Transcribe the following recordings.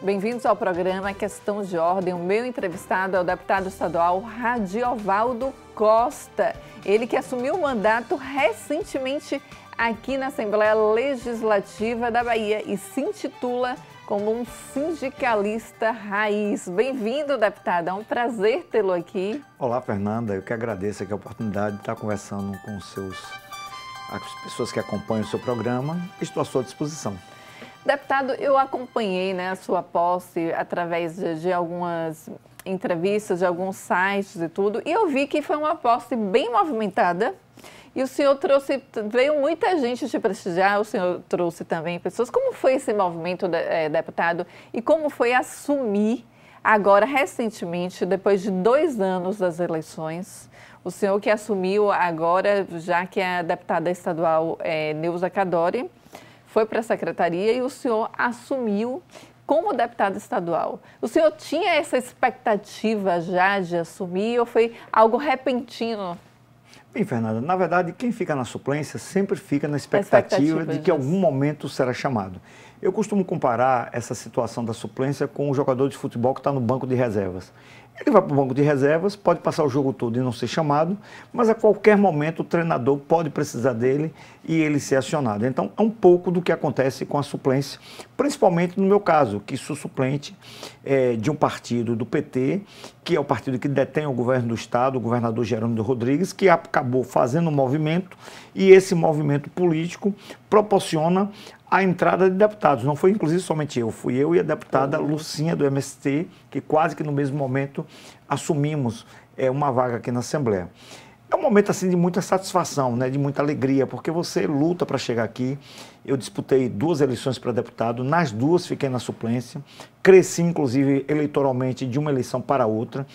Bem-vindos ao programa Questão de Ordem. O meu entrevistado é o deputado estadual Radiovaldo Costa. Ele que assumiu o mandato recentemente aqui na Assembleia Legislativa da Bahia e se intitula como um sindicalista raiz. Bem-vindo, deputado. É um prazer tê-lo aqui. Olá, Fernanda. Eu que agradeço aqui a oportunidade de estar conversando com as pessoas que acompanham o seu programa. Estou à sua disposição. Deputado, eu acompanhei a sua posse através de algumas entrevistas, de alguns sites e tudo, e eu vi que foi uma posse bem movimentada e o senhor veio muita gente te prestigiar, o senhor trouxe também pessoas. Como foi esse movimento, deputado, e como foi assumir agora, recentemente, depois de 2 anos das eleições, o senhor que assumiu agora, já que a deputada estadual Neuza Cadori foi para a secretaria e o senhor assumiu como deputado estadual. O senhor tinha essa expectativa já de assumir ou foi algo repentino? Bem, Fernanda, na verdade, quem fica na suplência sempre fica na expectativa de que em algum momento será chamado. Eu costumo comparar essa situação da suplência com um jogador de futebol que está no banco de reservas. Ele vai para o banco de reservas, pode passar o jogo todo e não ser chamado, mas a qualquer momento o treinador pode precisar dele e ele ser acionado. Então, é um pouco do que acontece com a suplência, principalmente no meu caso, que sou suplente de um partido do PT, que é o partido que detém o governo do Estado, o governador Jerônimo Rodrigues, que acabou fazendo um movimento e esse movimento político proporciona a entrada de deputados. Não foi inclusive somente eu, fui eu e a deputada Lucinha do MST, que quase que no mesmo momento assumimos uma vaga aqui na Assembleia. É um momento assim de muita satisfação, de muita alegria, porque você luta para chegar aqui. Eu disputei 2 eleições para deputado, nas 2 fiquei na suplência, cresci inclusive eleitoralmente de uma eleição para outra,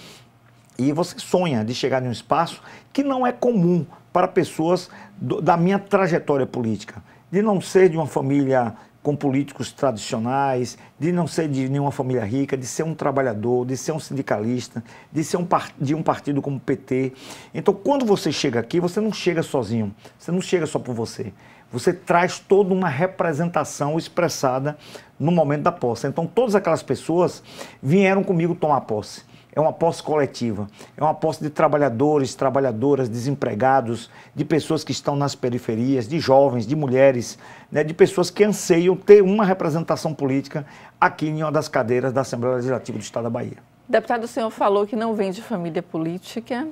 e você sonha de chegar em um espaço que não é comum para pessoas da minha trajetória política, de não ser de uma família com políticos tradicionais, de não ser de nenhuma família rica, de ser um trabalhador, de ser um sindicalista, de ser de um partido como o PT. Então, quando você chega aqui, você não chega sozinho, você não chega só por você. Você traz toda uma representação expressada no momento da posse. Então, todas aquelas pessoas vieram comigo tomar posse. É uma posse coletiva, é uma posse de trabalhadores, trabalhadoras, desempregados, de pessoas que estão nas periferias, de jovens, de mulheres, de pessoas que anseiam ter uma representação política aqui em uma das cadeiras da Assembleia Legislativa do Estado da Bahia. Deputado, o senhor falou que não vem de família política,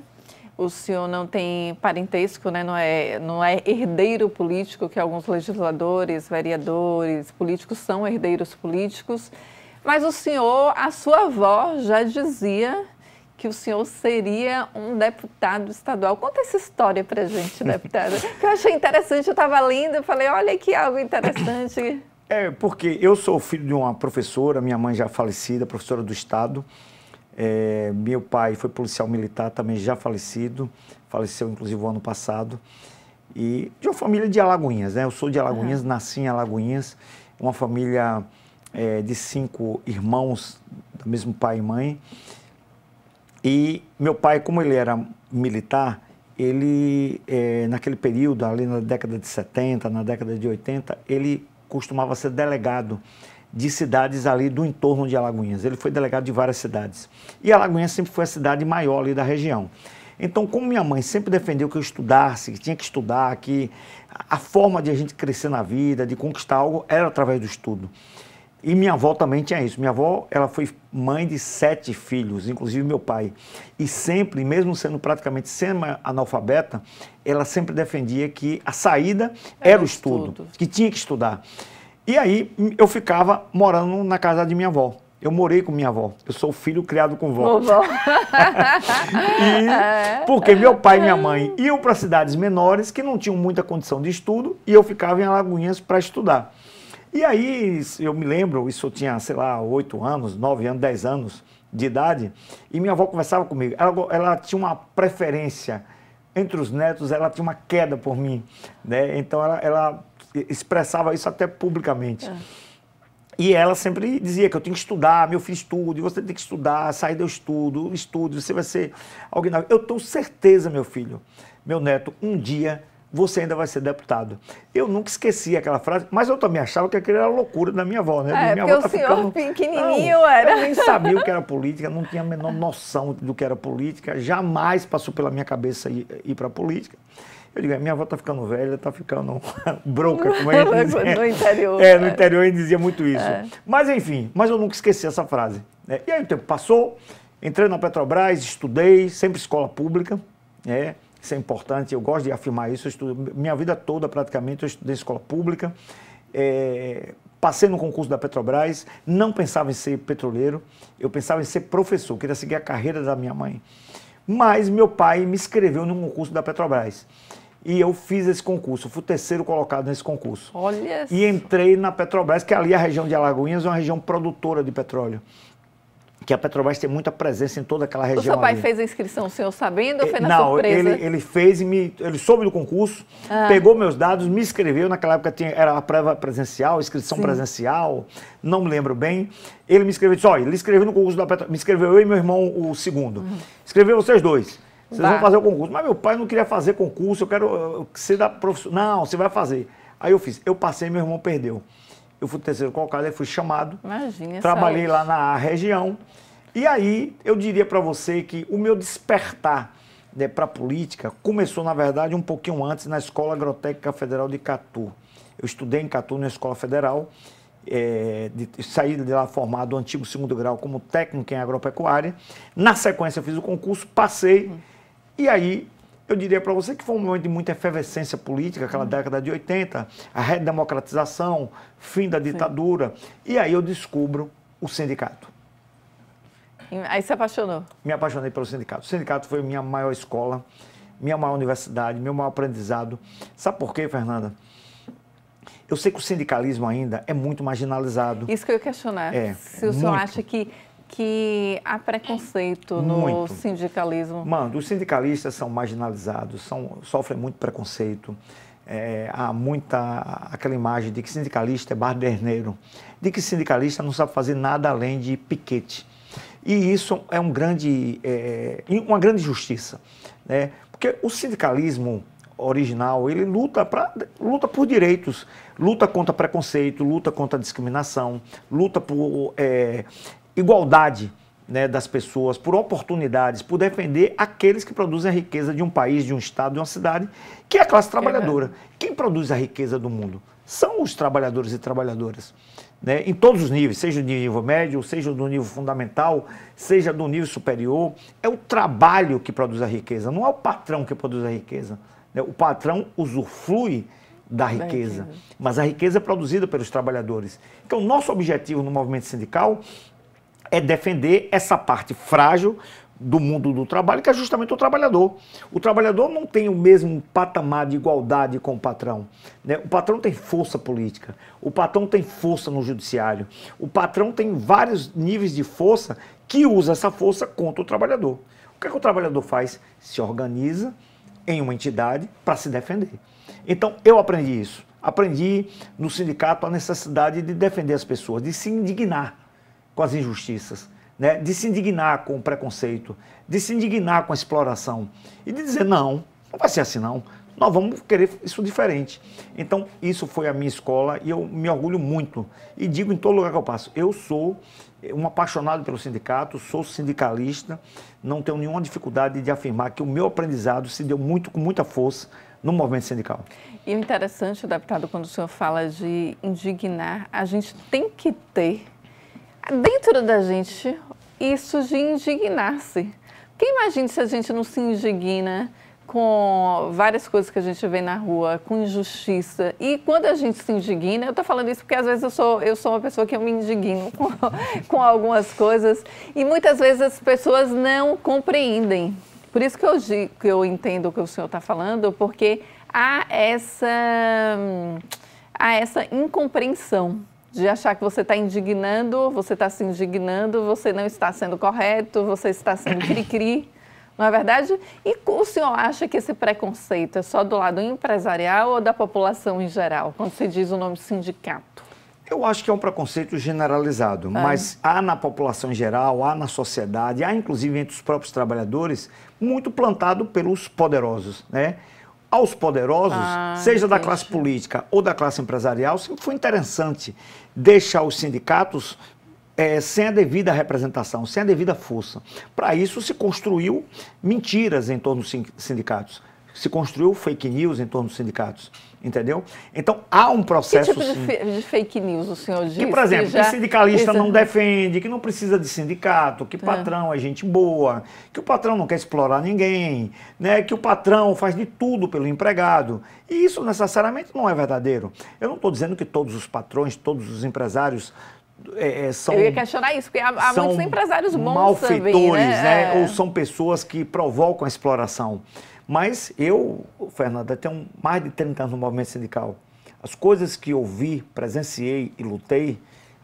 o senhor não tem parentesco, não é herdeiro político, que alguns legisladores, vereadores, políticos são herdeiros políticos. Mas o senhor, a sua avó já dizia que o senhor seria um deputado estadual. Conta essa história pra gente, deputada, que eu achei interessante. Eu estava lendo e falei, olha que algo interessante. Porque eu sou filho de uma professora, minha mãe já falecida, professora do Estado. Meu pai foi policial militar, também já falecido, faleceu inclusive o ano passado. E de uma família de Alagoinhas, Eu sou de Alagoinhas, nasci em Alagoinhas, uma família de 5 irmãos, do mesmo pai e mãe. E meu pai, como ele era militar, ele, naquele período, ali na década de 70, na década de 80, ele costumava ser delegado de cidades ali do entorno de Alagoinhas. Ele foi delegado de várias cidades. E Alagoinhas sempre foi a cidade maior ali da região. Então, como minha mãe sempre defendeu que eu estudasse, que tinha que estudar, que a forma de a gente crescer na vida, de conquistar algo, era através do estudo. E minha avó também tinha isso. Minha avó, ela foi mãe de 7 filhos, inclusive meu pai. E sempre, mesmo sendo praticamente semi-analfabeta, ela sempre defendia que a saída era o estudo, que tinha que estudar. E aí eu ficava morando na casa de minha avó. Eu morei com minha avó. Eu sou filho criado com vó. Porque meu pai e minha mãe iam para cidades menores que não tinham muita condição de estudo e eu ficava em Alagoinhas para estudar. E aí, eu me lembro, isso eu tinha, 8 anos, 9 anos, 10 anos de idade, e minha avó conversava comigo. Ela tinha uma preferência entre os netos, ela tinha uma queda por mim, Então, ela expressava isso até publicamente. E ela sempre dizia que eu tinha que estudar, meu filho estude, você tem que estudar, sair do estude, você vai ser alguém... Eu tenho certeza, meu filho, meu neto, um dia você ainda vai ser deputado. Eu nunca esqueci aquela frase, mas eu também achava que aquilo era loucura da minha avó, né? Minha porque avó o senhor pequenininho era. Eu nem sabia o que era política, não tinha a menor noção do que era política, jamais passou pela minha cabeça ir para a política. Eu digo, minha avó está ficando velha, está ficando bronca, como a gente dizia. No interior. No interior a gente dizia muito isso. Mas enfim, eu nunca esqueci essa frase. E aí o tempo passou, entrei na Petrobras, estudei, sempre escola pública, isso é importante, eu gosto de afirmar isso, minha vida toda praticamente eu estudei escola pública, passei no concurso da Petrobras, não pensava em ser petroleiro, eu pensava em ser professor, queria seguir a carreira da minha mãe. Mas meu pai me inscreveu no concurso da Petrobras. E eu fiz esse concurso, fui o terceiro colocado nesse concurso. Olha. E entrei na Petrobras, que ali a região de Alagoinhas é uma região produtora de petróleo. Que a Petrobras tem muita presença em toda aquela região. O seu pai ali. Fez a inscrição, o senhor sabendo ou foi na surpresa? Não, ele fez e ele soube do concurso, pegou meus dados, me inscreveu. Naquela época era a prova presencial, inscrição presencial, não me lembro bem. Ele me inscreveu e disse, olha, ele inscreveu no concurso da Petrobras, me inscreveu eu e meu irmão, o segundo. Escreveu vocês dois. Vocês vão fazer o concurso. Mas meu pai não queria fazer concurso, eu quero ser da profissão. Não, você vai fazer. Aí eu fiz. Eu passei, meu irmão perdeu. Eu fui o terceiro colocado, aí fui chamado. Imagina. Trabalhei lá na região. E aí eu diria para você que o meu despertar para a política começou, na verdade, um pouquinho antes na Escola Agrotécnica Federal de Catu. Eu estudei em Catu, na Escola Federal. Saí de lá formado no antigo 2º grau como técnico em agropecuária. Na sequência eu fiz o concurso, passei. E aí, eu diria para você que foi um momento de muita efervescência política, aquela década de 80, a redemocratização, fim da ditadura. E aí eu descubro o sindicato. Aí se apaixonou? Me apaixonei pelo sindicato. O sindicato foi minha maior escola, minha maior universidade, meu maior aprendizado. Sabe por quê, Fernanda? Eu sei que o sindicalismo ainda é muito marginalizado. Isso que eu ia questionar. Se o senhor acha que há preconceito no sindicalismo. Mano, os sindicalistas são marginalizados, sofrem muito preconceito. Há aquela imagem de que sindicalista é baderneiro, de que sindicalista não sabe fazer nada além de piquete. E isso é uma grande injustiça, né? Porque o sindicalismo original, ele luta por direitos, luta contra preconceito, luta contra discriminação, luta por igualdade, né, das pessoas, por oportunidades, por defender aqueles que produzem a riqueza de um país, de um estado, de uma cidade, que é a classe trabalhadora. Quem produz a riqueza do mundo são os trabalhadores e trabalhadoras, né, em todos os níveis, seja do nível médio, seja do nível fundamental, seja do nível superior. É o trabalho que produz a riqueza, não é o patrão que produz a riqueza. Né? O patrão usufrui da riqueza, mas a riqueza é produzida pelos trabalhadores. Então, nosso objetivo no movimento sindical é defender essa parte frágil do mundo do trabalho, que é justamente o trabalhador. O trabalhador não tem o mesmo patamar de igualdade com o patrão, né? O patrão tem força política, o patrão tem força no judiciário, o patrão tem vários níveis de força que usa essa força contra o trabalhador. O que é que o trabalhador faz? Se organiza em uma entidade para se defender. Então, eu aprendi isso. Aprendi no sindicato a necessidade de defender as pessoas, de se indignar com as injustiças, né? De se indignar com o preconceito, de se indignar com a exploração e de dizer, não vai ser assim não, nós vamos querer isso diferente. Então, isso foi a minha escola e eu me orgulho muito e digo em todo lugar que eu passo, eu sou um apaixonado pelo sindicato, sou sindicalista, não tenho nenhuma dificuldade de afirmar que o meu aprendizado se deu com muita força no movimento sindical. E o interessante, deputado, quando o senhor fala de indignar, a gente tem que ter dentro da gente isso de indignar-se. Porque imagine se a gente não se indigna com várias coisas que a gente vê na rua, com injustiça. E quando a gente se indigna, eu estou falando isso porque às vezes eu sou uma pessoa que eu me indigno com algumas coisas e muitas vezes as pessoas não compreendem. Por isso que eu entendo o que o senhor está falando, porque há essa incompreensão de achar que você está indignando, você está se indignando, você não está sendo correto, você está sendo cri-cri, não é verdade? E o senhor acha que esse preconceito é só do lado empresarial ou da população em geral, quando se diz o nome sindicato? Eu acho que é um preconceito generalizado, mas há na população em geral, há na sociedade, há inclusive entre os próprios trabalhadores, muito plantado pelos poderosos, né? aos poderosos, seja da classe política ou da classe empresarial, sempre foi interessante deixar os sindicatos sem a devida representação, sem a devida força. Para isso se construiu mentiras em torno dos sindicatos, se construiu fake news em torno dos sindicatos, entendeu? Então há um processo... Que tipo de fake news o senhor diz? Que, por exemplo, que sindicalista não defende, que não precisa de sindicato, que patrão é gente boa, que o patrão não quer explorar ninguém, né? Que o patrão faz de tudo pelo empregado. E isso necessariamente não é verdadeiro. Eu não estou dizendo que todos os patrões, todos os empresários são... Eu ia questionar isso, porque há muitos empresários bons malfeitores, também, né? Ou são pessoas que provocam a exploração. Mas eu, Fernanda, tenho mais de 30 anos no movimento sindical. As coisas que eu vi, presenciei e lutei,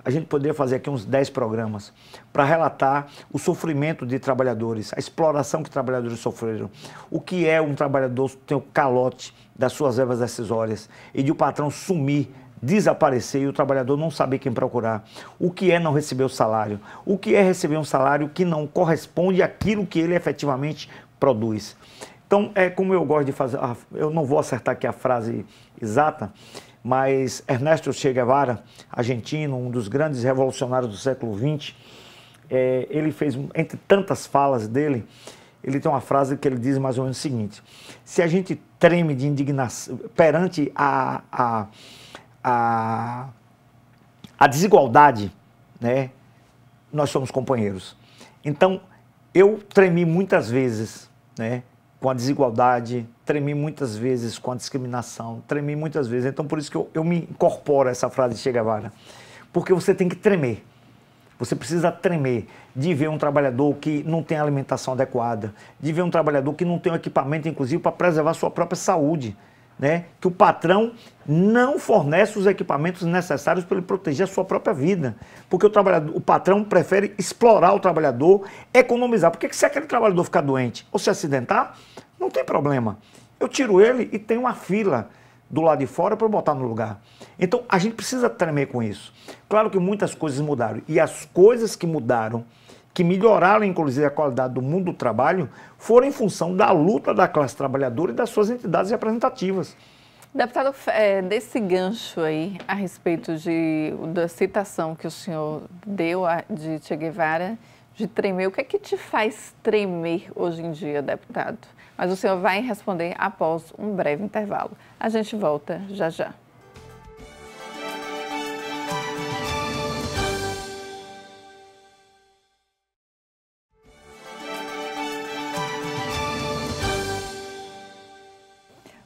a gente poderia fazer aqui uns 10 programas para relatar o sofrimento de trabalhadores, a exploração que trabalhadores sofreram. O que é um trabalhador ter o calote das suas verbas decisórias e de o patrão sumir, desaparecer e o trabalhador não saber quem procurar. O que é não receber o salário? O que é receber um salário que não corresponde àquilo que ele efetivamente produz? Então, como eu gosto de fazer, eu não vou acertar aqui a frase exata, mas Ernesto Che Guevara, argentino, um dos grandes revolucionários do século XX, ele fez, entre tantas falas dele, ele tem uma frase que ele diz mais ou menos o seguinte: se a gente treme de indignação perante a desigualdade, né, nós somos companheiros. Então, eu tremi muitas vezes, né, com a desigualdade, tremi muitas vezes com a discriminação, tremi muitas vezes. Então, por isso que eu me incorporo a essa frase de Che Guevara. Porque você tem que tremer. Você precisa tremer de ver um trabalhador que não tem alimentação adequada, de ver um trabalhador que não tem um equipamento, inclusive, para preservar a sua própria saúde, né? Que o patrão não fornece os equipamentos necessários para ele proteger a sua própria vida. Porque o patrão prefere explorar o trabalhador, economizar. Porque se aquele trabalhador ficar doente ou se acidentar, não tem problema. Eu tiro ele e tem uma fila do lado de fora para eu botar no lugar. Então, a gente precisa tremer com isso. Claro que muitas coisas mudaram. E as coisas que mudaram, que melhoraram, inclusive, a qualidade do mundo do trabalho, foram em função da luta da classe trabalhadora e das suas entidades representativas. Deputado, desse gancho aí, a respeito da citação que o senhor deu de Che Guevara, de tremer, o que é que te faz tremer hoje em dia, deputado? Mas o senhor vai responder após um breve intervalo. A gente volta já já.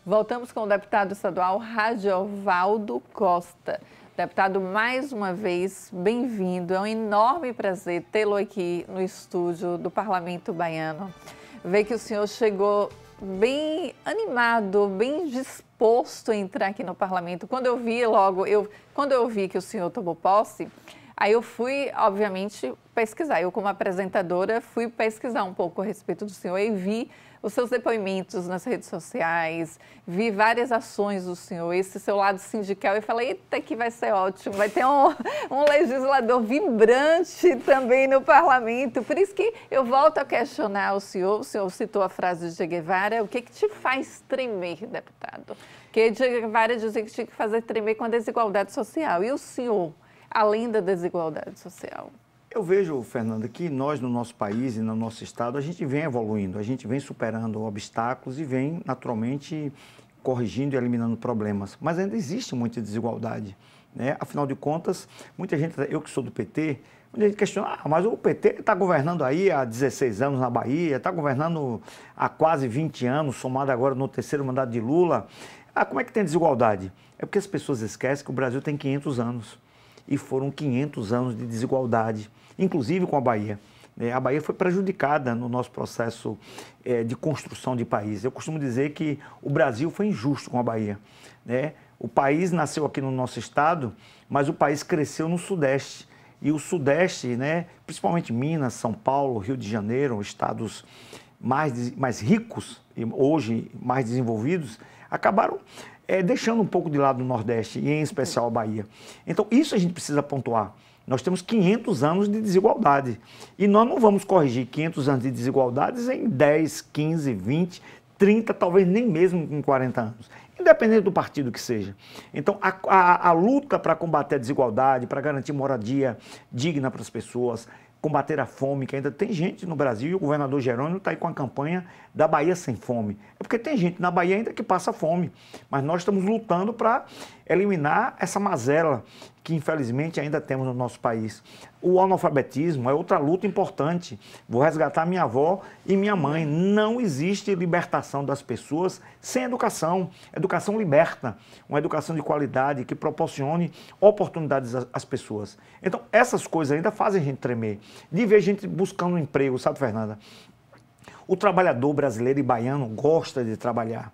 Voltamos com o deputado estadual Radiovaldo Costa. Deputado, mais uma vez, bem-vindo. É um enorme prazer tê-lo aqui no estúdio do Parlamento Baiano. Ver que o senhor chegou bem animado, bem disposto a entrar aqui no Parlamento. Quando eu vi que o senhor tomou posse, aí eu fui, obviamente, pesquisar. Eu, como apresentadora, fui pesquisar um pouco a respeito do senhor e vi os seus depoimentos nas redes sociais, vi várias ações do senhor, esse seu lado sindical, e falei, eita, que vai ser ótimo, vai ter um legislador vibrante também no parlamento. Por isso que eu volto a questionar o senhor citou a frase de Che Guevara, o que te faz tremer, deputado? Porque Che Guevara dizia que tinha que fazer tremer com a desigualdade social, e o senhor, além da desigualdade social? Eu vejo, Fernanda, que nós no nosso país e no nosso estado, a gente vem evoluindo, a gente vem superando obstáculos e vem, naturalmente, corrigindo e eliminando problemas. Mas ainda existe muita desigualdade, né? Afinal de contas, muita gente, eu que sou do PT, muita gente questiona, mas o PT está governando aí há 16 anos na Bahia, está governando há quase 20 anos, somado agora no terceiro mandato de Lula. Como é que tem desigualdade? É porque as pessoas esquecem que o Brasil tem 500 anos. E foram 500 anos de desigualdade, inclusive com a Bahia. A Bahia foi prejudicada no nosso processo de construção de país. Eu costumo dizer que o Brasil foi injusto com a Bahia, né? O país nasceu aqui no nosso estado, mas o país cresceu no Sudeste. E o Sudeste, né, principalmente Minas, São Paulo, Rio de Janeiro, estados mais ricos e hoje mais desenvolvidos, acabaram deixando um pouco de lado o Nordeste, e em especial a Bahia. Então, isso a gente precisa pontuar. Nós temos 500 anos de desigualdade. E nós não vamos corrigir 500 anos de desigualdades em 10, 15, 20, 30, talvez nem mesmo com 40 anos, independente do partido que seja. Então, a luta para combater a desigualdade, para garantir moradia digna para as pessoas, combater a fome, que ainda tem gente no Brasil, e o governador Jerônimo está aí com a campanha da Bahia Sem Fome. É porque tem gente na Bahia ainda que passa fome, mas nós estamos lutando para eliminar essa mazela que infelizmente ainda temos no nosso país. O analfabetismo é outra luta importante. Vou resgatar minha avó e minha mãe. Não existe libertação das pessoas sem educação. Educação liberta, uma educação de qualidade que proporcione oportunidades às pessoas. Então, essas coisas ainda fazem a gente tremer. De ver gente buscando um emprego, sabe, Fernanda? O trabalhador brasileiro e baiano gosta de trabalhar.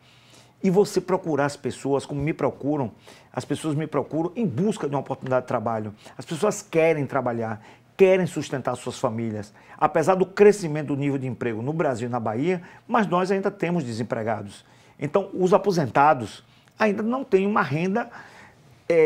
E você procurar as pessoas como me procuram, as pessoas me procuram em busca de uma oportunidade de trabalho. As pessoas querem trabalhar, querem sustentar suas famílias. Apesar do crescimento do nível de emprego no Brasil e na Bahia, mas nós ainda temos desempregados. Então, os aposentados ainda não têm uma renda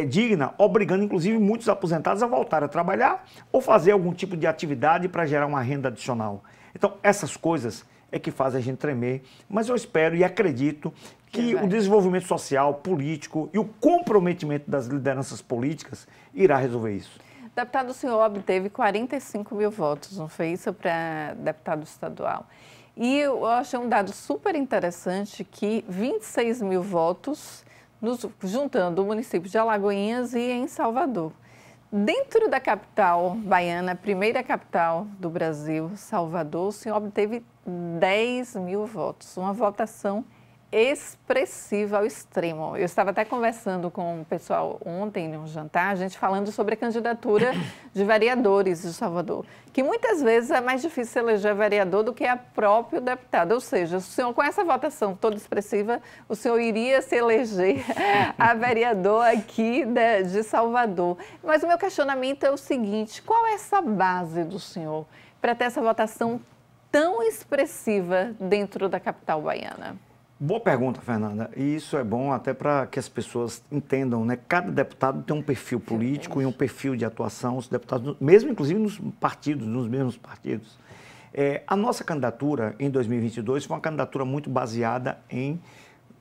digna, obrigando inclusive muitos aposentados a voltar a trabalhar ou fazer algum tipo de atividade para gerar uma renda adicional. Então, essas coisas é que fazem a gente tremer, mas eu espero e acredito que o desenvolvimento social, político e o comprometimento das lideranças políticas irá resolver isso. Deputado, o senhor obteve 45 mil votos, não foi isso, para deputado estadual? E eu achei um dado super interessante que 26 mil votos, juntando o município de Alagoinhas e em Salvador. Dentro da capital baiana, a primeira capital do Brasil, Salvador, o senhor obteve 10 mil votos, uma votação expressiva ao extremo. Eu estava até conversando com o pessoal ontem, num jantar, a gente falando sobre a candidatura de vereadores de Salvador, que muitas vezes é mais difícil eleger vereador do que a próprio deputado. Ou seja, o senhor, com essa votação toda expressiva, o senhor iria se eleger a vereador aqui de Salvador. Mas o meu questionamento é o seguinte: qual é essa base do senhor para ter essa votação tão expressiva dentro da capital baiana? Boa pergunta, Fernanda. E isso é bom até para que as pessoas entendam, né? Cada deputado tem um perfil político e um perfil de atuação, os deputados, mesmo inclusive nos partidos, nos mesmos partidos. A nossa candidatura em 2022 foi uma candidatura muito baseada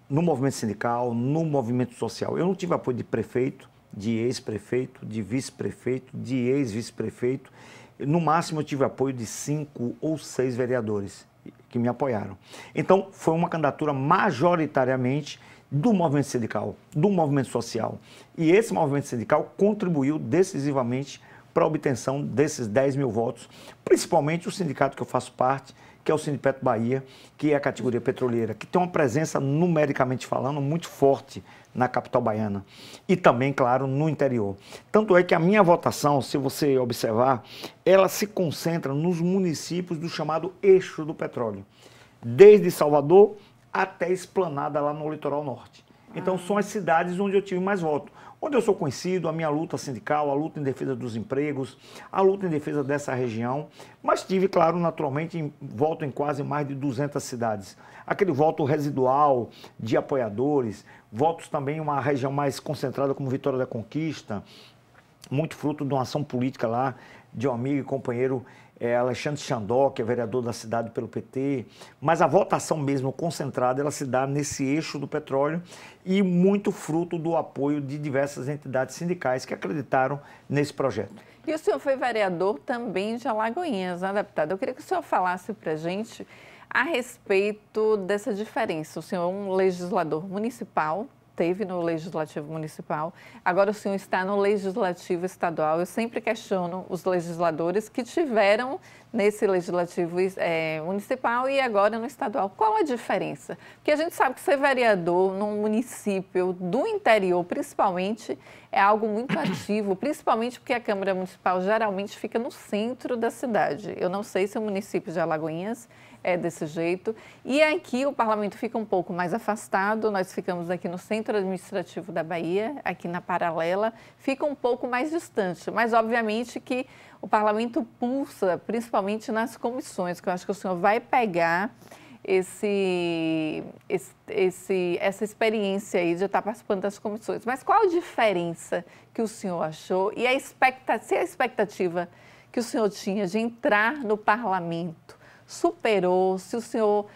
no movimento sindical, no movimento social. Eu não tive apoio de prefeito, de ex-prefeito, de vice-prefeito, de ex-vice-prefeito. No máximo eu tive apoio de 5 ou 6 vereadores que me apoiaram. Então, foi uma candidatura majoritariamente do movimento sindical, do movimento social. E esse movimento sindical contribuiu decisivamente para a obtenção desses 10 mil votos, principalmente o sindicato que eu faço parte, que é o Sindipeto Bahia, que é a categoria petroleira, que tem uma presença, numericamente falando, muito forte na capital baiana e também, claro, no interior. Tanto é que a minha votação, se você observar, ela se concentra nos municípios do chamado eixo do petróleo, desde Salvador até Esplanada, lá no litoral norte. Então, são as cidades onde eu tive mais voto. Onde eu sou conhecido, a minha luta sindical, a luta em defesa dos empregos, a luta em defesa dessa região, mas tive, claro, naturalmente, voto em quase mais de 200 cidades. Aquele voto residual de apoiadores, votos também em uma região mais concentrada como Vitória da Conquista, muito fruto de uma ação política lá, de um amigo e companheiro Alexandre Xandó, que é vereador da cidade pelo PT, mas a votação mesmo concentrada, ela se dá nesse eixo do petróleo e muito fruto do apoio de diversas entidades sindicais que acreditaram nesse projeto. E o senhor foi vereador também de Alagoinhas, né, deputado? Eu queria que o senhor falasse para a gente a respeito dessa diferença. O senhor é um legislador municipal, teve no Legislativo Municipal, agora o senhor está no Legislativo Estadual. Eu sempre questiono os legisladores que tiveram nesse Legislativo Municipal e agora no Estadual. Qual a diferença? Porque a gente sabe que ser vereador num município do interior, principalmente, é algo muito ativo, principalmente porque a Câmara Municipal geralmente fica no centro da cidade. Eu não sei se o município de Alagoinhas é desse jeito. E aqui o parlamento fica um pouco mais afastado, nós ficamos aqui no centro administrativo da Bahia, aqui na Paralela, fica um pouco mais distante, mas obviamente que o parlamento pulsa, principalmente nas comissões, que eu acho que o senhor vai pegar essa experiência aí de estar participando das comissões. Mas qual a diferença que o senhor achou e se a expectativa que o senhor tinha de entrar no parlamento superou, se o senhor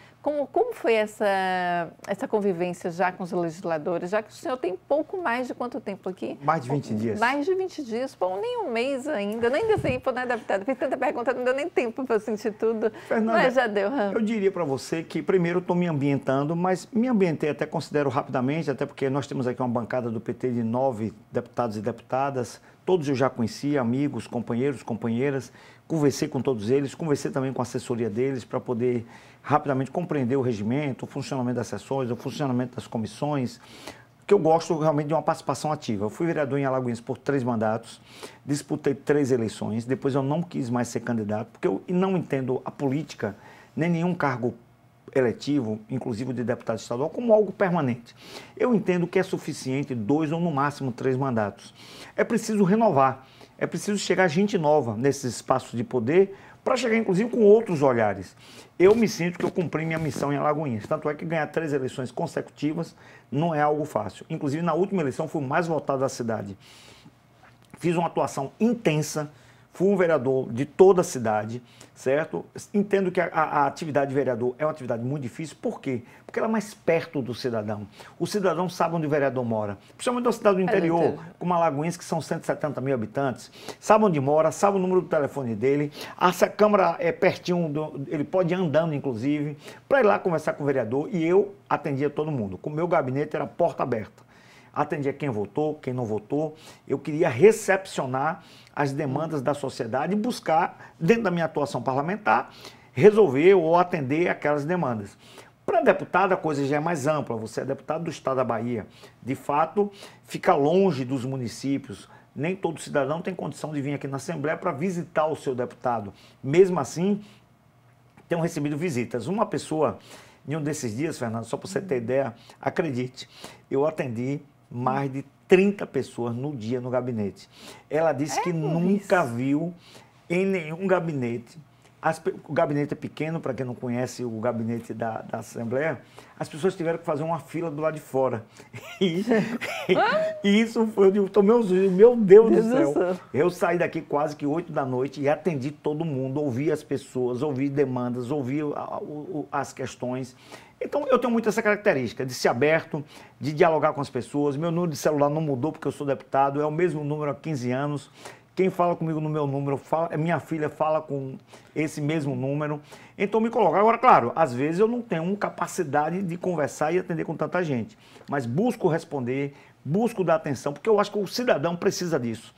Como foi essa convivência já com os legisladores, já que o senhor tem pouco mais de quanto tempo aqui? Mais de 20 dias. Mais de 20 dias, pô, nem um mês ainda, nem deu tempo, né, deputado? Fiz tanta pergunta, não deu nem tempo para eu sentir tudo, Fernanda, mas já deu. Eu diria para você que, primeiro, estou me ambientando, mas me ambientei até considero rapidamente, até porque nós temos aqui uma bancada do PT de 9 deputados e deputadas, todos eu já conhecia, amigos, companheiros, companheiras, conversei com todos eles, conversei também com a assessoria deles para poder rapidamente compreender o regimento, o funcionamento das sessões, o funcionamento das comissões, que eu gosto realmente de uma participação ativa. Eu fui vereador em Alagoinhas por 3 mandatos, disputei 3 eleições, depois eu não quis mais ser candidato, porque eu não entendo a política, nem nenhum cargo eletivo, inclusive de deputado estadual, como algo permanente. Eu entendo que é suficiente 2 ou no máximo 3 mandatos. É preciso renovar, é preciso chegar gente nova nesses espaços de poder, para chegar inclusive com outros olhares. Eu me sinto que eu cumpri minha missão em Alagoinhas, tanto é que ganhar 3 eleições consecutivas não é algo fácil. Inclusive na última eleição fui o mais votado da cidade. Fiz uma atuação intensa, fui um vereador de toda a cidade, certo? Entendo que a atividade de vereador é uma atividade muito difícil. Por quê? Porque ela é mais perto do cidadão. O cidadão sabe onde o vereador mora. Principalmente uma cidade do interior, como Alagoinhas, que são 170 mil habitantes. Sabe onde mora, sabe o número do telefone dele. A Câmara é pertinho, ele pode ir andando, inclusive, para ir lá conversar com o vereador. E eu atendia todo mundo. O meu gabinete era porta aberta. Atendia quem votou, quem não votou. Eu queria recepcionar as demandas da sociedade e buscar, dentro da minha atuação parlamentar, resolver ou atender aquelas demandas. Para deputado, a coisa já é mais ampla. Você é deputado do estado da Bahia. De fato, fica longe dos municípios. Nem todo cidadão tem condição de vir aqui na Assembleia para visitar o seu deputado. Mesmo assim, tenho recebido visitas. Uma pessoa, em um desses dias, Fernando, só para você ter ideia, acredite, eu atendi mais de 30 pessoas no dia no gabinete. Ela disse que nunca viu em nenhum gabinete. O gabinete é pequeno, para quem não conhece o gabinete da Assembleia, as pessoas tiveram que fazer uma fila do lado de fora. E isso foi, eu tomei uns, meu Deus do céu. Eu saí daqui quase que 8 da noite e atendi todo mundo, ouvi as pessoas, ouvi demandas, ouvi as questões. Então, eu tenho muito essa característica de ser aberto, de dialogar com as pessoas. Meu número de celular não mudou porque eu sou deputado, é o mesmo número há 15 anos. Quem fala comigo no meu número, minha filha fala com esse mesmo número. Então, me coloco. Agora, claro, às vezes eu não tenho capacidade de conversar e atender com tanta gente. Mas busco responder, busco dar atenção, porque eu acho que o cidadão precisa disso.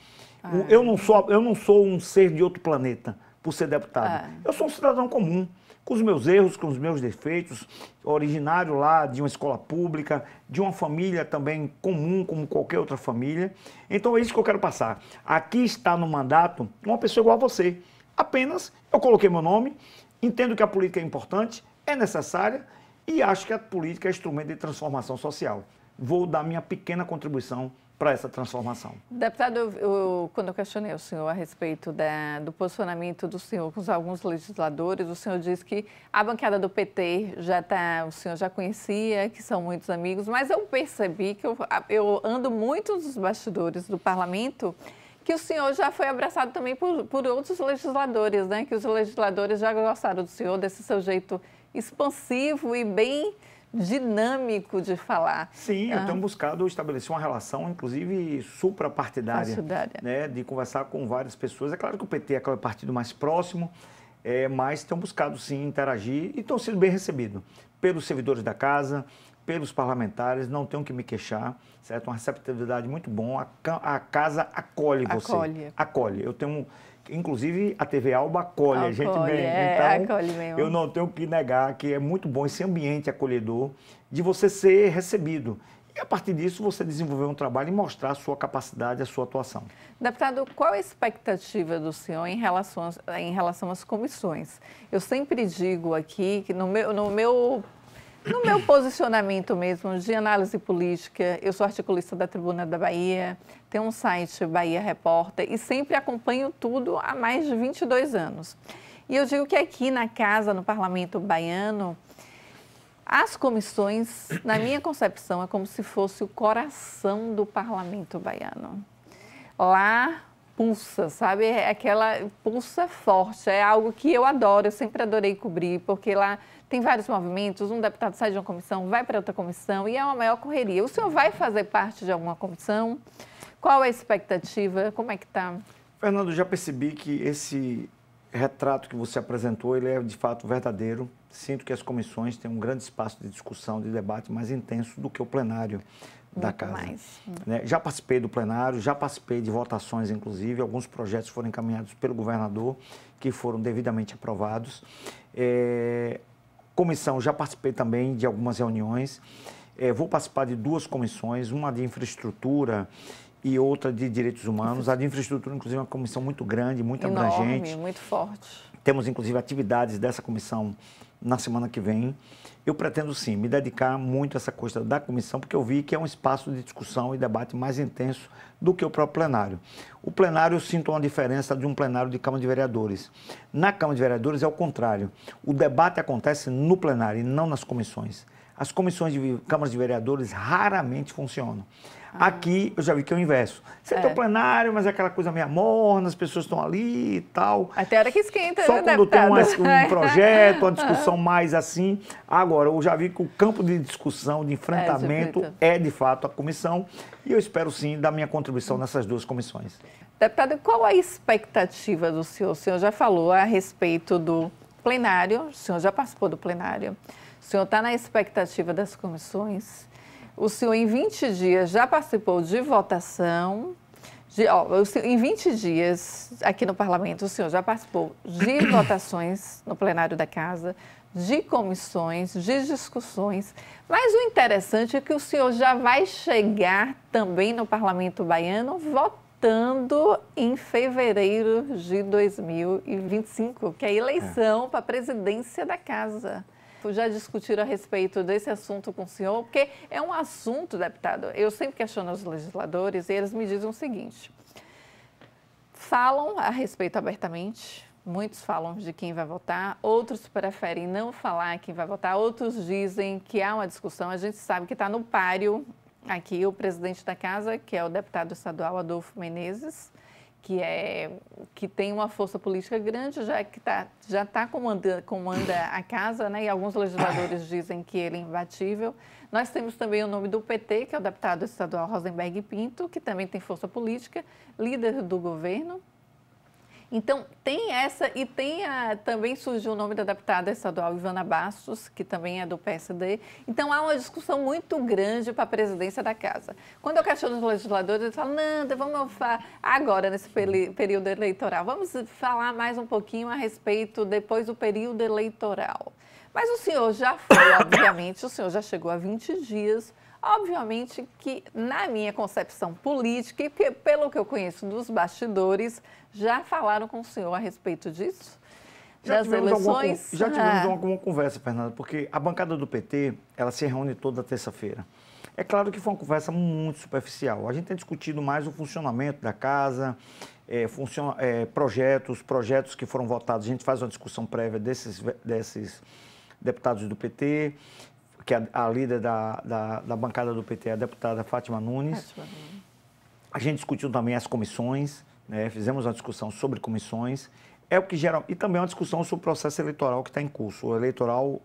Eu não sou um ser de outro planeta por ser deputado. Eu sou um cidadão comum, com os meus erros, com os meus defeitos, originário lá de uma escola pública, de uma família também comum, como qualquer outra família. Então é isso que eu quero passar. Aqui está no mandato uma pessoa igual a você. Apenas eu coloquei meu nome, entendo que a política é importante, é necessária e acho que a política é instrumento de transformação social. Vou dar minha pequena contribuição para essa transformação. Deputado, quando eu questionei o senhor a respeito do posicionamento do senhor com alguns legisladores, o senhor disse que a bancada do PT o senhor já conhecia, que são muitos amigos, mas eu percebi que eu ando muito nos bastidores do parlamento, que o senhor já foi abraçado também por outros legisladores, né? Que os legisladores já gostaram do senhor, desse seu jeito expansivo e bem dinâmico de falar. Sim, eu tenho buscado estabelecer uma relação, inclusive, suprapartidária, né, de conversar com várias pessoas. É claro que o PT é aquele partido mais próximo, mas tenho buscado, sim, interagir e estou sendo bem recebido pelos servidores da casa, pelos parlamentares, não tenho que me queixar, certo? Uma receptividade muito bom, a casa acolhe você. Acolhe. Eu tenho... Inclusive, a TV Alba acolhe a gente bem. Então, acolhe mesmo. Eu não tenho que negar que é muito bom esse ambiente acolhedor de você ser recebido. E, a partir disso, você desenvolver um trabalho e mostrar a sua capacidade, a sua atuação. Deputado, qual a expectativa do senhor em relação às comissões? Eu sempre digo aqui que no meu posicionamento mesmo de análise política, eu sou articulista da Tribuna da Bahia, tenho um site Bahia Repórter e sempre acompanho tudo há mais de 22 anos. E eu digo que aqui na casa, no Parlamento Baiano, as comissões, na minha concepção, é como se fosse o coração do Parlamento Baiano. Lá pulsa, sabe? Aquela pulsa forte, é algo que eu adoro, eu sempre adorei cobrir, porque lá tem vários movimentos, um deputado sai de uma comissão, vai para outra comissão e é uma maior correria. O senhor vai fazer parte de alguma comissão? Qual é a expectativa? Como é que está? Fernando, já percebi que esse retrato que você apresentou, ele é de fato verdadeiro. Sinto que as comissões têm um grande espaço de discussão, de debate mais intenso do que o plenário da casa. Mais. Né? Já participei do plenário, já participei de votações, inclusive, alguns projetos foram encaminhados pelo governador, que foram devidamente aprovados. Comissão, já participei também de algumas reuniões, vou participar de 2 comissões, uma de infraestrutura e outra de direitos humanos. A de infraestrutura, inclusive, é uma comissão muito grande, muito abrangente. Muito forte. Temos, inclusive, atividades dessa comissão na semana que vem. Eu pretendo, sim, me dedicar muito a essa coisa da comissão, porque eu vi que é um espaço de discussão e debate mais intenso do que o próprio plenário. O plenário, eu sinto uma diferença de um plenário de Câmara de Vereadores. Na Câmara de Vereadores é o contrário. O debate acontece no plenário e não nas comissões. As comissões de câmaras de vereadores raramente funcionam. Aqui eu já vi que é o inverso. Você tem o plenário, mas é aquela coisa meio morna, as pessoas estão ali e tal. Até a hora que esquenta, só né, quando deputado? tem um projeto, uma discussão mais assim. Agora, eu já vi que o campo de discussão, de enfrentamento, é de fato a comissão. E eu espero sim dar minha contribuição nessas 2 comissões. Deputado, qual a expectativa do senhor? O senhor já falou a respeito do plenário, o senhor já participou do plenário. O senhor está na expectativa das comissões. O senhor, em 20 dias, já participou de votação. Em 20 dias, aqui no Parlamento, o senhor já participou de votações no plenário da Casa, de comissões, de discussões. Mas o interessante é que o senhor já vai chegar também no Parlamento baiano votando em fevereiro de 2025, que é a eleição para a presidência da Casa. Já discutiram a respeito desse assunto com o senhor? Porque é um assunto, deputado, eu sempre questiono os legisladores e eles me dizem o seguinte: falam a respeito abertamente, muitos falam de quem vai votar, outros preferem não falar quem vai votar, outros dizem que há uma discussão. A gente sabe que está no páreo aqui o presidente da Casa, que é o deputado estadual Adolfo Menezes, que tem uma força política grande, já comanda a Casa, né? E alguns legisladores dizem que ele é imbatível. Nós temos também o nome do PT, que é o deputado estadual Rosenberg Pinto, que também tem força política, líder do governo. Então, tem essa e também surgiu o nome da deputada estadual Ivana Bastos, que também é do PSD. Então, há uma discussão muito grande para a presidência da Casa. Quando eu questiono os legisladores, eles falam: Nanda, vamos falar agora, nesse período eleitoral, vamos falar mais um pouquinho a respeito depois do período eleitoral. Mas o senhor já foi, obviamente, o senhor já chegou a 20 dias. Obviamente que, na minha concepção política, e pelo que eu conheço dos bastidores, já falaram com o senhor a respeito disso? Das eleições? Já tivemos alguma conversa, Fernanda, porque a bancada do PT, ela se reúne toda terça-feira. É claro que foi uma conversa muito superficial. A gente tem discutido mais o funcionamento da casa, projetos que foram votados. A gente faz uma discussão prévia desses deputados do PT, que a líder da bancada do PT é a deputada Fátima Nunes. A gente discutiu também as comissões, né? Fizemos uma discussão sobre comissões. É o que gera... E também uma discussão sobre o processo eleitoral que está em curso, o eleitoral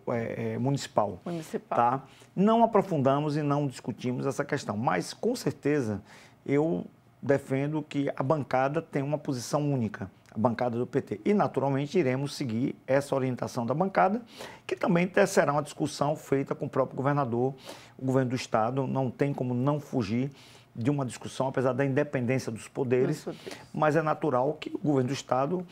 municipal. Tá? Não aprofundamos e não discutimos essa questão, mas com certeza eu defendo que a bancada tem uma posição única, a bancada do PT. E, naturalmente, iremos seguir essa orientação da bancada, que também será uma discussão feita com o próprio governador. O governo do Estado não tem como não fugir de uma discussão, apesar da independência dos poderes, mas é natural que o governo do Estado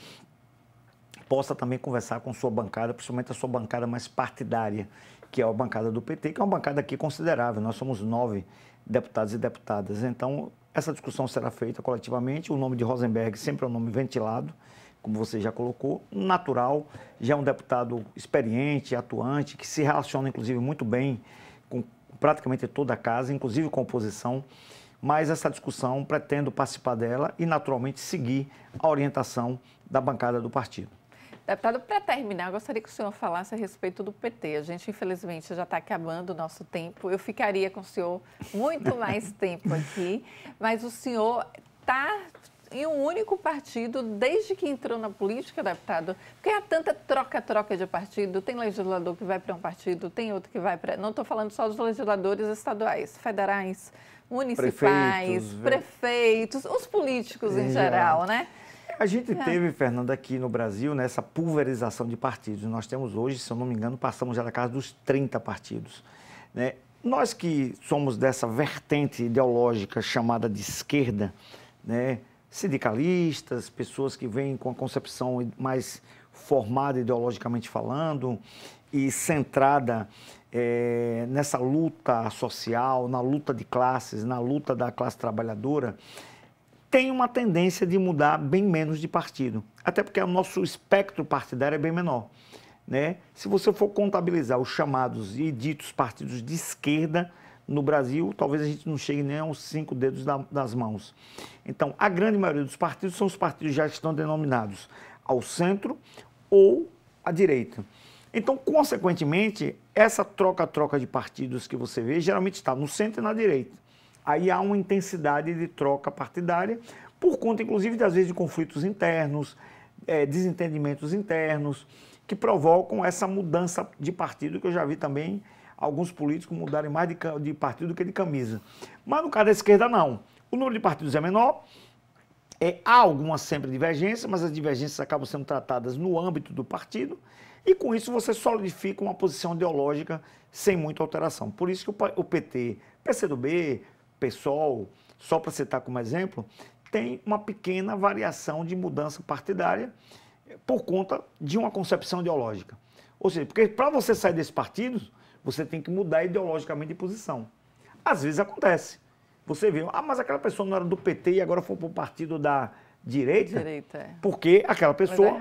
possa também conversar com sua bancada, principalmente a sua bancada mais partidária, que é a bancada do PT, que é uma bancada aqui considerável. Nós somos 9 deputados e deputadas. Então, essa discussão será feita coletivamente. O nome de Rosenberg sempre é um nome ventilado, como você já colocou, natural. Já é um deputado experiente, atuante, que se relaciona, inclusive, muito bem com praticamente toda a casa, inclusive com a oposição. Mas essa discussão, pretendo participar dela e, naturalmente, seguir a orientação da bancada do partido. Deputado, para terminar, eu gostaria que o senhor falasse a respeito do PT. A gente, infelizmente, já está acabando o nosso tempo. Eu ficaria com o senhor muito mais tempo aqui, mas o senhor está em um único partido desde que entrou na política, deputado? Porque há tanta troca-troca de partido, tem legislador que vai para um partido, tem outro que vai para... Não estou falando só dos legisladores estaduais, federais, municipais, prefeitos, os políticos em geral, né? A gente teve, Fernanda, aqui no Brasil, nessa pulverização de partidos. Nós temos hoje, se eu não me engano, passamos já na casa dos 30 partidos, né? Nós que somos dessa vertente ideológica chamada de esquerda, né? Sindicalistas, pessoas que vêm com a concepção mais formada ideologicamente falando e centrada nessa luta social, na luta de classes, na luta da classe trabalhadora, tem uma tendência de mudar bem menos de partido, até porque o nosso espectro partidário é bem menor, né? Se você for contabilizar os chamados e ditos partidos de esquerda no Brasil, talvez a gente não chegue nem aos 5 dedos das mãos. Então, a grande maioria dos partidos são os partidos que já estão denominados ao centro ou à direita. Então, consequentemente, essa troca-troca de partidos que você vê geralmente está no centro e na direita. Aí há uma intensidade de troca partidária, por conta, inclusive, às vezes, de conflitos internos, desentendimentos internos, que provocam essa mudança de partido, que eu já vi também alguns políticos mudarem mais de partido do que de camisa. Mas no caso da esquerda, não. O número de partidos é menor, há algumas sempre divergências, mas as divergências acabam sendo tratadas no âmbito do partido, e com isso você solidifica uma posição ideológica sem muita alteração. Por isso que o PT, PCdoB, PSOL, só para citar como exemplo, tem uma pequena variação de mudança partidária por conta de uma concepção ideológica. Ou seja, porque para você sair desses partidos, você tem que mudar ideologicamente de posição. Às vezes acontece. Você vê, mas aquela pessoa não era do PT e agora foi para o partido da direita, porque aquela pessoa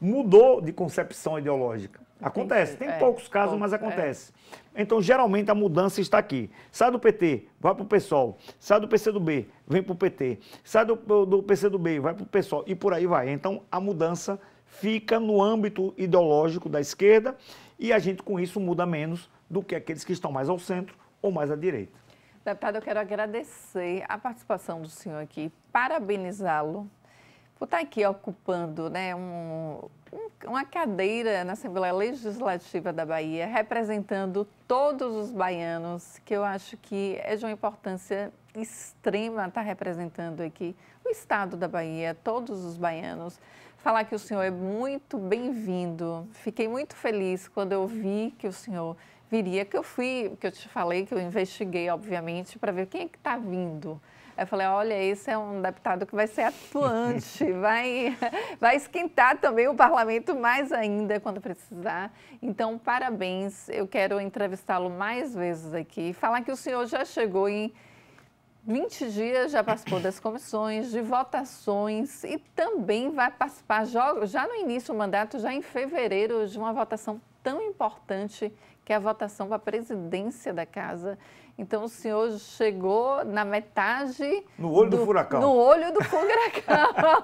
mudou de concepção ideológica. Acontece, tem poucos casos, mas acontece. Então, geralmente, a mudança está aqui. Sai do PT, vai para o PSOL. Sai do PCdoB, vem para o PT. Sai do PCdoB, vai para o PSOL e por aí vai. Então, a mudança fica no âmbito ideológico da esquerda e a gente, com isso, muda menos do que aqueles que estão mais ao centro ou mais à direita. Deputado, eu quero agradecer a participação do senhor aqui, parabenizá-lo por estar aqui ocupando, né, uma cadeira na Assembleia Legislativa da Bahia, representando todos os baianos, que eu acho que é de uma importância extrema estar representando aqui o estado da Bahia, todos os baianos. Falar que o senhor é muito bem-vindo. Fiquei muito feliz quando eu vi que o senhor viria, que eu te falei, que eu investiguei, obviamente, para ver quem é que está vindo. Aí eu falei, olha, esse é um deputado que vai ser atuante, vai esquentar também o parlamento mais ainda quando precisar. Então, parabéns, eu quero entrevistá-lo mais vezes aqui. Falar que o senhor já chegou em 20 dias, já participou das comissões, de votações e também vai participar já no início do mandato, já em fevereiro, de uma votação tão importante que é a votação para a presidência da Casa. Então, o senhor chegou na metade... No olho do furacão. No olho do furacão.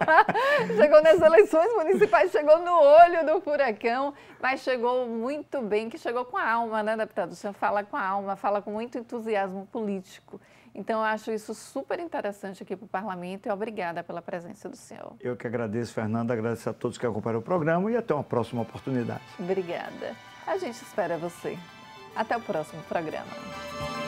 Chegou nas eleições municipais, chegou no olho do furacão, mas chegou muito bem, que chegou com a alma, né, deputado? O senhor fala com a alma, fala com muito entusiasmo político. Então, eu acho isso super interessante aqui para o parlamento e obrigada pela presença do senhor. Eu que agradeço, Fernanda, agradeço a todos que acompanharam o programa e até uma próxima oportunidade. Obrigada. A gente espera você. Até o próximo programa.